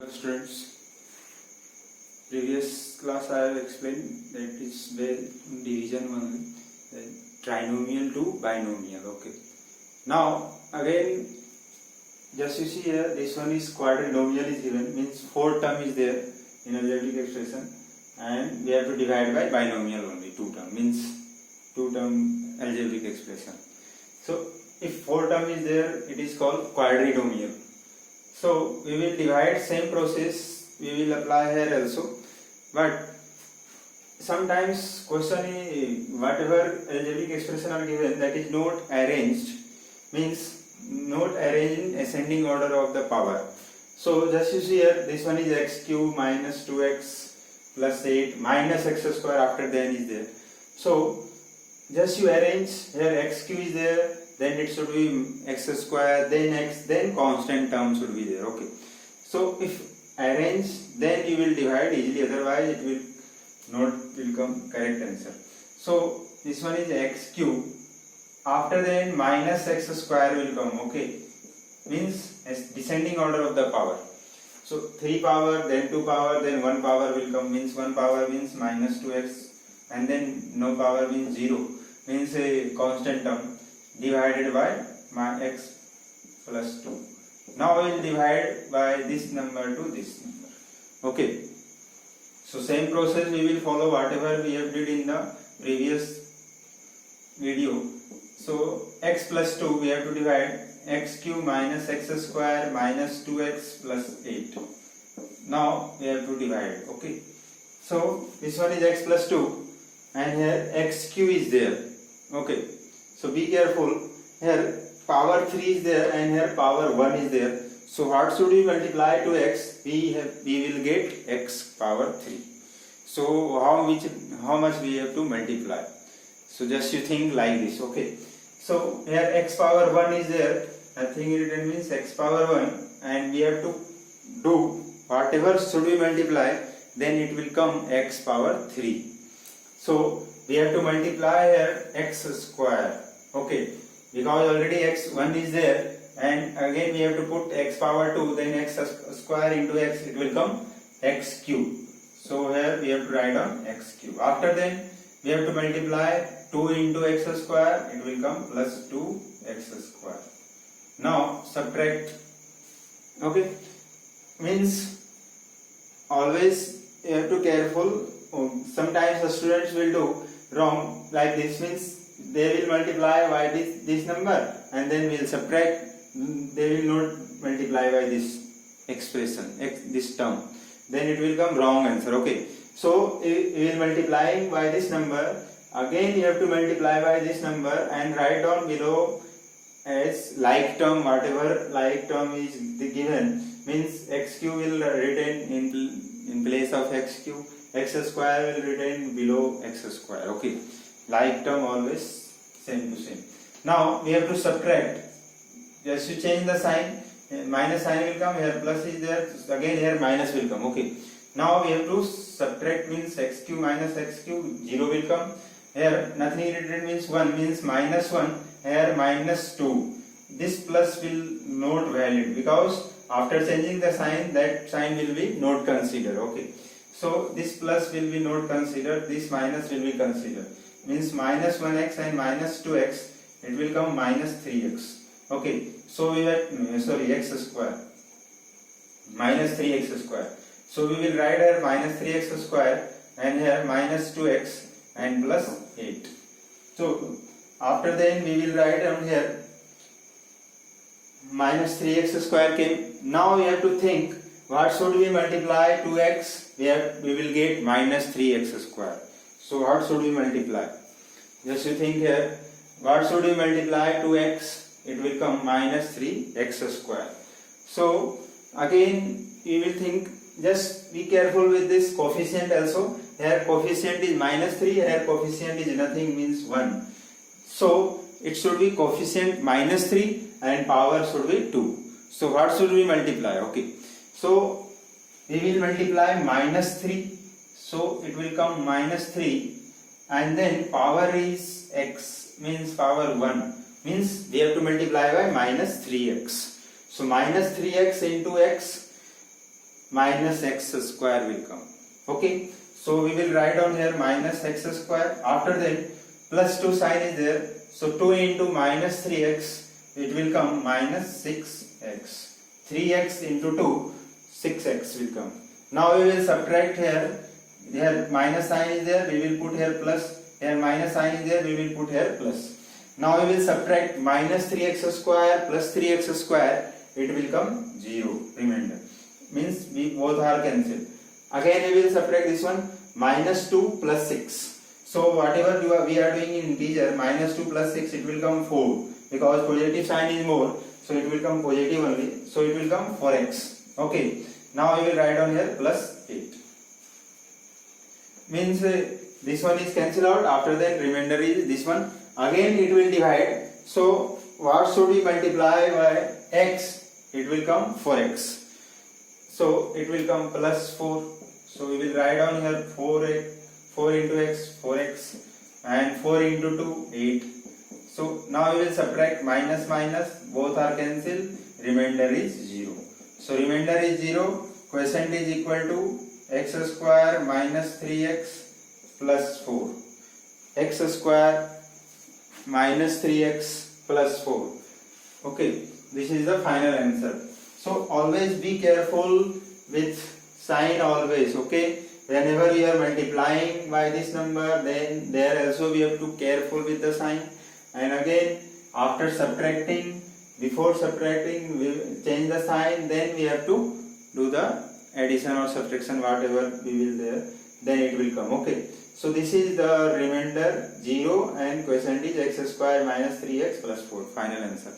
Students, previous class I have explained that is where division only, trinomial to binomial. Okay. Now again, just you see here, this one is quadrinomial is given, means 4 term is there in algebraic expression, and we have to divide by binomial only, 2 term means 2 term algebraic expression. So if 4 term is there, it is called quadrinomial. So we will divide same process, we will apply here also, but sometimes question is whatever algebraic expression are given that is not arranged, means not arranged in ascending order of the power. So just you see here, this one is x cube minus 2x plus 8 minus x square, after then is there. So just you arrange here, x cube is there, then it should be x square, then x, then constant term should be there. Okay. So if arrange, then you will divide easily, otherwise it will not become correct answer. So this one is x cube, after then minus x square will come. Okay, means as descending order of the power. So 3 power, then 2 power, then 1 power will come, means 1 power means minus 2x, and then no power means 0, means a constant term, divided by my x plus 2. Now we will divide by this number to this number. Okay. So same process we will follow whatever we have did in the previous video. So x plus 2 we have to divide x cube minus x square minus 2x plus 8. Now we have to divide. Okay. So this one is x plus 2 and here x cube is there. Okay. So be careful, here power 3 is there and here power 1 is there. So what should we multiply to x? We will get x power 3. So how much we have to multiply? So just you think like this. Okay. So here x power 1 is there. Nothing written means x power 1, and we have to do whatever should we multiply, then it will come x power 3. So we have to multiply here x square. Okay, because already x1 is there, and again we have to put x power 2, then x square into x, it will come x cube. So here we have to write on x cube. After then we have to multiply 2 into x square, it will come plus 2x square. Now subtract. Okay, means always you have to careful. Sometimes the students will do wrong like this, means they will multiply by this number and then will subtract, they will not multiply by this expression, this term, then it will come wrong answer. Okay, so we will multiply by this number, again you have to multiply by this number and write down below as like term, whatever like term is given, means x cube will retain in place of x cube, x square will retain below x square. Okay, like term always same to same. Now we have to subtract, just to change the sign, minus sign will come, here plus is there, again here minus will come. Okay, now we have to subtract, means x cube minus x cube, 0 will come, here nothing written means 1, means minus 1, here minus 2, this plus will not valid because after changing the sign, that sign will be not considered. Okay, so this plus will be not considered, this minus will be considered, means minus 1x and minus 2x, it will come minus 3x. Okay, so we have x square, minus 3x square. So we will write here minus 3x square and here minus 2x and plus 8. So after then we will write down here minus 3x square came. Now we have to think what should we multiply to x? We will get minus 3x square. So what should we multiply? Just you think here, what should we multiply to x? It will come minus 3x square. So again you will think, just be careful with this coefficient also. Here coefficient is minus 3, here coefficient is nothing, means 1. So it should be coefficient minus 3 and power should be 2. So what should we multiply? Okay, so we will multiply minus 3, so it will come minus 3, and then power is x, means power 1, means we have to multiply by minus 3x. So minus 3x into x minus x square will come. Okay, so we will write down here minus x square. After that plus 2 sign is there, so 2 into minus 3x, it will come minus 6x. 3x into 2, 6x will come. Now we will subtract here. Here minus sign is there, we will put here plus. Here minus sign is there, we will put here plus. Now we will subtract minus 3x square plus 3x square, it will come 0 remainder. Means we both are cancelled. Again we will subtract this one, minus 2 plus 6. So whatever we are doing in integer, minus 2 plus 6, it will come 4. Because positive sign is more, so it will come positive only. So it will come 4x. Okay. Now I will write down here plus 8. Means this one is cancelled out. After that remainder is this one. Again it will divide. So what should we multiply by x? It will come 4x. So it will come plus 4. So we will write down here 4 into x, 4x, and 4 into 2, 8. So now we will subtract minus minus, both are cancelled, remainder is 0. So remainder is 0, quotient is equal to x square minus 3x plus 4. X square minus 3x plus 4. Okay, this is the final answer. So always be careful with sign always, okay. Whenever we are multiplying by this number, then there also we have to careful with the sign. And again, after subtracting, before subtracting, we change the sign, then we have to do the addition or subtraction, whatever we will there, then it will come, okay. So this is the remainder 0 and quotient is x square minus 3x plus 4, final answer.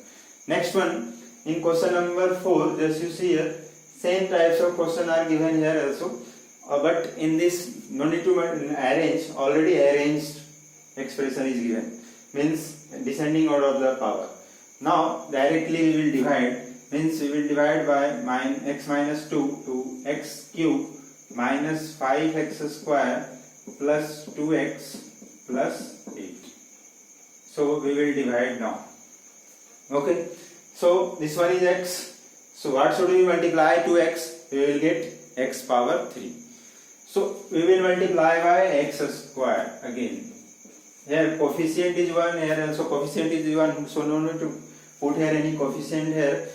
Next one, in question number 4, just you see here, same types of question are given here also. But in this, no need to arrange, already arranged expression is given, means descending order of the power. Now directly we will divide, means we will divide by x minus 2 to x cube minus 5x square plus 2x plus 8. So we will divide now. Okay, so this one is x. So what should we multiply to x? We will get x power 3. So we will multiply by x square again. Here coefficient is 1, here also coefficient is 1, so no need to put here any coefficient here.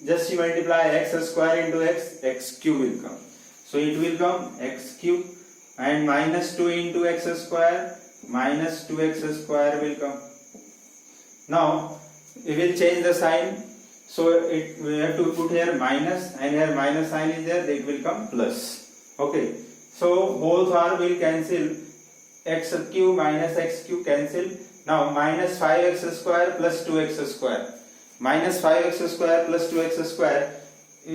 Just you multiply x square into x cube will come. So it will come x cube and minus 2 into x square, minus 2x square will come. Now we will change the sign. So we have to put here minus, and here minus sign is there, it will come plus. Okay. So both are will cancel, x cube minus x cube cancel. Now minus 5x square plus 2x square. Minus 5x square plus 2x square,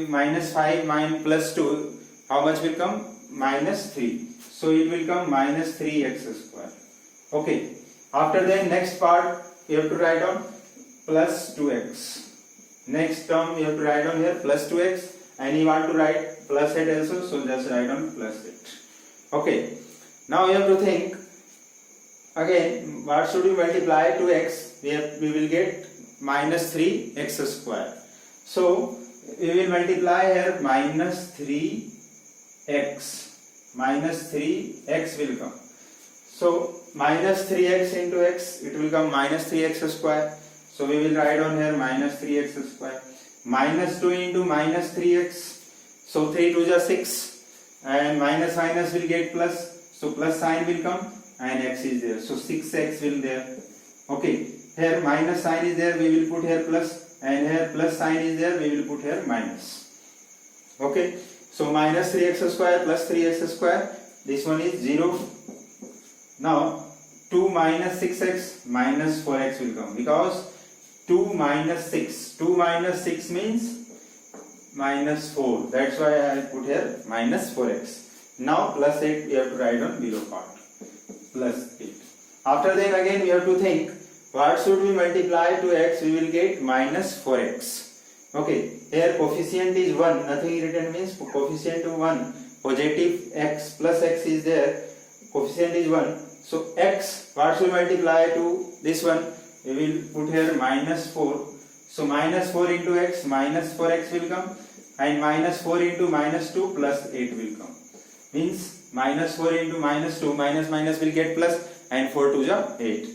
minus 5 minus plus 2, how much will come? Minus 3. So it will come minus 3x square. Okay. After that next part we have to write down plus 2x. Next term we have to write down here plus 2x, and you want to write plus 8 also, so just write down plus 8. Okay. Now you have to think again, what should we multiply to x? We will get minus 3x square. So we will multiply here minus 3x. Minus 3x will come. So minus 3x into x, it will come minus 3x square. So we will write on here minus 3x square. Minus 2 into minus 3x. So 3 to the 6. And minus minus will get plus. So plus sign will come and x is there. So 6x will there. Okay. Here minus sign is there, we will put here plus, and here plus sign is there, we will put here minus. Okay. So minus 3x square plus 3x square, this one is 0. Now 2 minus 6x minus 4x will come, because 2 minus 6 means minus 4. That's why I put here minus 4x. Now plus 8 we have to write on below part. Plus 8. After that again we have to think, what should we multiply to x? We will get minus 4x. Okay, here coefficient is 1, nothing written means coefficient to 1. Positive x plus x is there, coefficient is 1. So x, what should we multiply to this one? We will put here minus 4. So minus 4 into x, minus 4x will come. and minus 4 into minus 2 plus 8 will come. Means minus 4 into minus 2, minus minus will get plus, and 4 to the 8.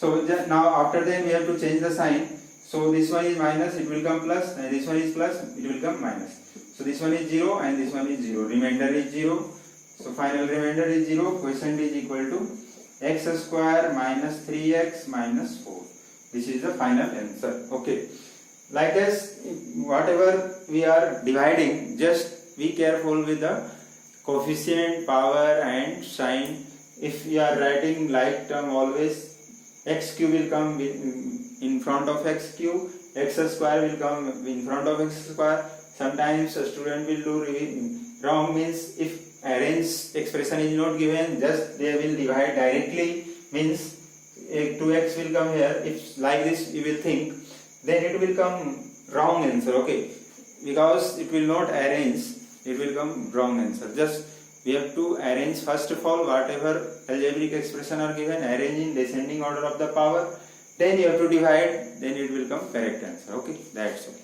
So now after that we have to change the sign. So this one is minus, it will come plus, and this one is plus, it will come minus. So this one is 0 and this one is 0. Remainder is 0. So final remainder is 0. Quotient is equal to x square minus 3x minus 4. This is the final answer. Okay. Like this, whatever we are dividing, just be careful with the coefficient, power and sign. If you are writing like term, always x cube will come in front of x cube, x square will come in front of x square. Sometimes a student will do wrong, means if arranged expression is not given, just they will divide directly, means 2x will come here. If like this you will think, then it will come wrong answer. Okay, because it will not arrange, it will come wrong answer. Just we have to arrange first of all whatever algebraic expression are given, arrange in descending order of the power, then you have to divide, then it will come correct answer. Okay, that's all.